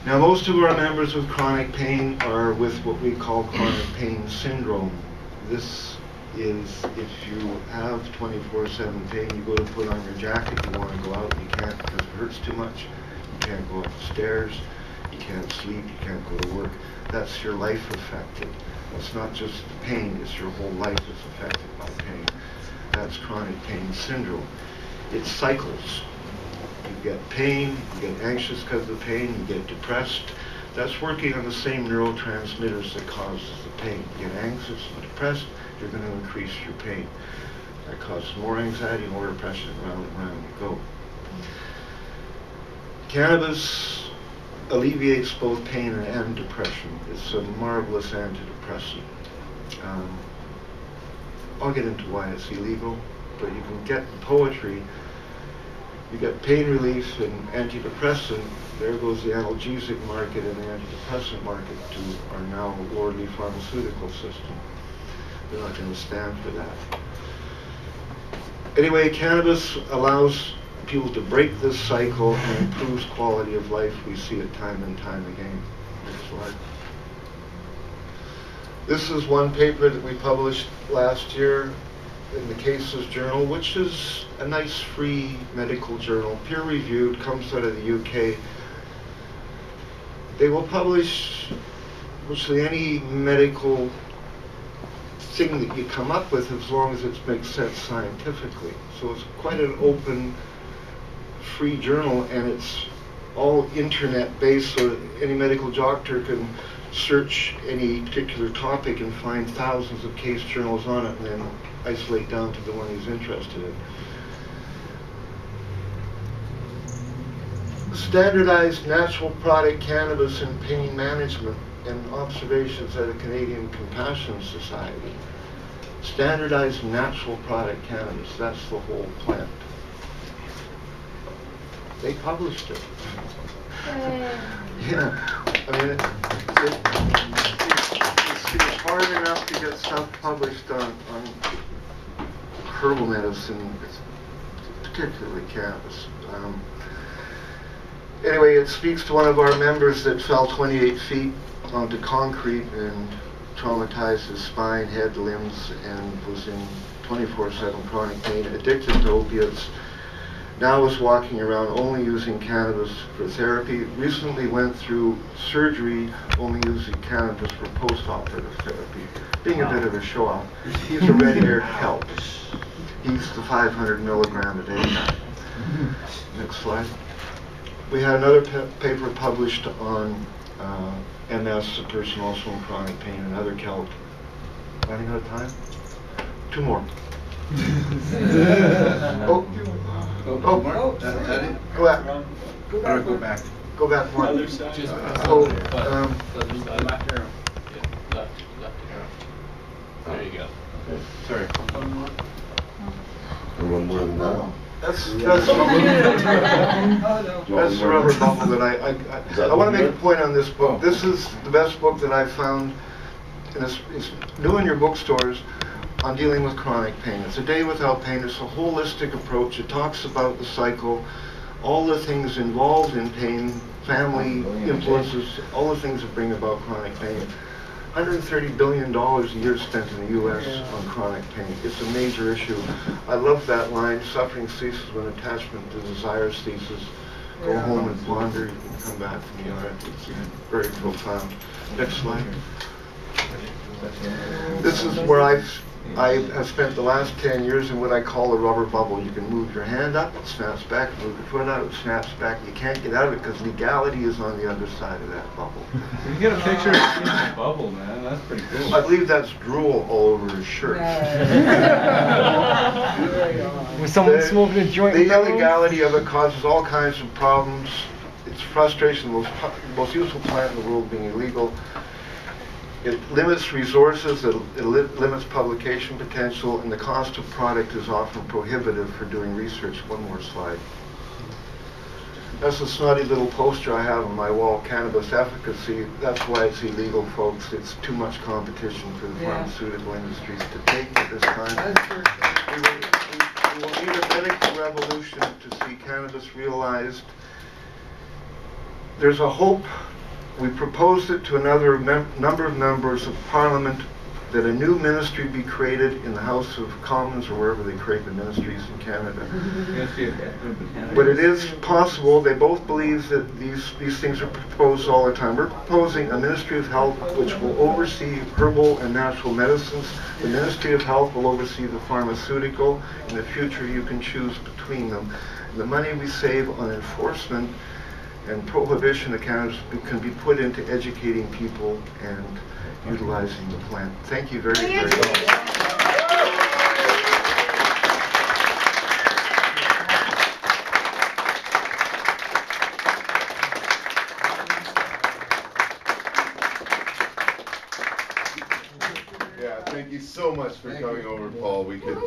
Now, most of our members with chronic pain are with what we call chronic pain syndrome. This is if you have 24/7 pain, you go to put on your jacket, you want to go out, you can't because it hurts too much. You can't go up the stairs, you can't sleep, you can't go to work. That's your life affected. It's not just the pain, it's your whole life is affected by pain. That's chronic pain syndrome. It cycles. You get pain, you get anxious because of the pain, you get depressed. That's working on the same neurotransmitters that causes the pain. You get anxious and depressed, you're going to increase your pain. That causes more anxiety, more depression, round and round you go. Cannabis alleviates both pain and depression. It's a marvelous antidepressant. I'll get into why it's illegal, but you can get poetry. You get pain relief and antidepressant. There goes the analgesic market and the antidepressant market to our now lordly pharmaceutical system. They're not going to stand for that. Anyway, cannabis allows people to break this cycle and improves quality of life. We see it time and time again. Next slide. This is one paper that we published last year in the Cases Journal, which is a nice free medical journal, peer-reviewed, comes out of the UK. They will publish virtually any medical thing that you come up with as long as it makes sense scientifically. So it's quite an open, free journal, and it's all internet-based, so any medical doctor can search any particular topic and find thousands of case journals on it and then isolate down to the one he's interested in. Standardized natural product cannabis in pain management and observations at the Canadian Compassion Society. Standardized natural product cannabis, that's the whole plant. They published it. Yeah, I mean, it's hard enough to get stuff published on herbal medicine, particularly cannabis. Anyway, it speaks to one of our members that fell 28 feet onto concrete and traumatized his spine, head, limbs, and was in 24/7 chronic pain, addicted to opiates. Now is walking around only using cannabis for therapy. Recently went through surgery only using cannabis for post-operative therapy. Being a bit of a show-off, he's a red-haired kelp. He's the 500 milligram a day guy. Next slide. We had another paper published on MS, a person also in chronic pain, another kelp. Running out of time? Two more. Oh, go back. Go back. Go back one. Other side. Left arrow. Left arrow. There you go. Sorry. One more than that. That's the rubber bubble that I want to make a point on this book. This is the best book that I've found, and it's new in your bookstores, on dealing with chronic pain. It's a day without pain. It's a holistic approach. It talks about the cycle, all the things involved in pain, family influences, all the things that bring about chronic pain. $130 billion a year spent in the U.S. on chronic pain. It's a major issue. I love that line, suffering ceases when attachment to desire ceases. Go home and ponder, you can come back from the other. It's very profound. Next slide. This is where I have spent the last 10 years in what I call a rubber bubble. You can move your hand up, it snaps back, move your foot out, it snaps back. You can't get out of it because legality is on the other side of that bubble. You get a picture of the bubble, man. That's pretty cool. I believe that's drool all over his shirt. Was someone smoking a joint? The illegality of it causes all kinds of problems. It's frustration. The most useful plant in the world being illegal. It limits resources, it limits publication potential, and the cost of product is often prohibitive for doing research. One more slide. That's a snotty little poster I have on my wall, Cannabis Efficacy. That's why it's illegal, folks. It's too much competition for the pharmaceutical industries to take at this time. We will need a medical revolution to see cannabis realized. There's a hope we proposed it to another number of members of Parliament that a new ministry be created in the House of Commons or wherever they create the ministries in Canada. But it is possible. They both believe that these things are proposed all the time. We're proposing a Ministry of Health which will oversee herbal and natural medicines. The Ministry of Health will oversee the pharmaceutical. In the future, you can choose between them. The money we save on enforcement and prohibition of cannabis can be put into educating people and utilizing the plant. Thank you very, very much. Yeah, thank you so much for coming over, Paul. We could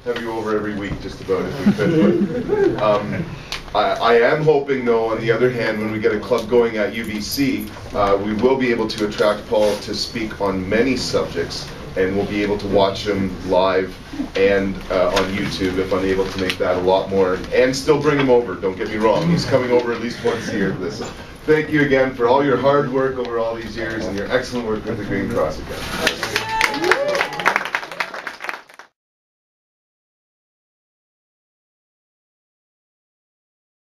have you over every week just about if we could. But, I am hoping, though, on the other hand, when we get a club going at UBC, we will be able to attract Paul to speak on many subjects, and we'll be able to watch him live and on YouTube if I'm able to make that a lot more, and still bring him over. Don't get me wrong, he's coming over at least once a year for this. Thank you again for all your hard work over all these years and your excellent work with the Green Cross again.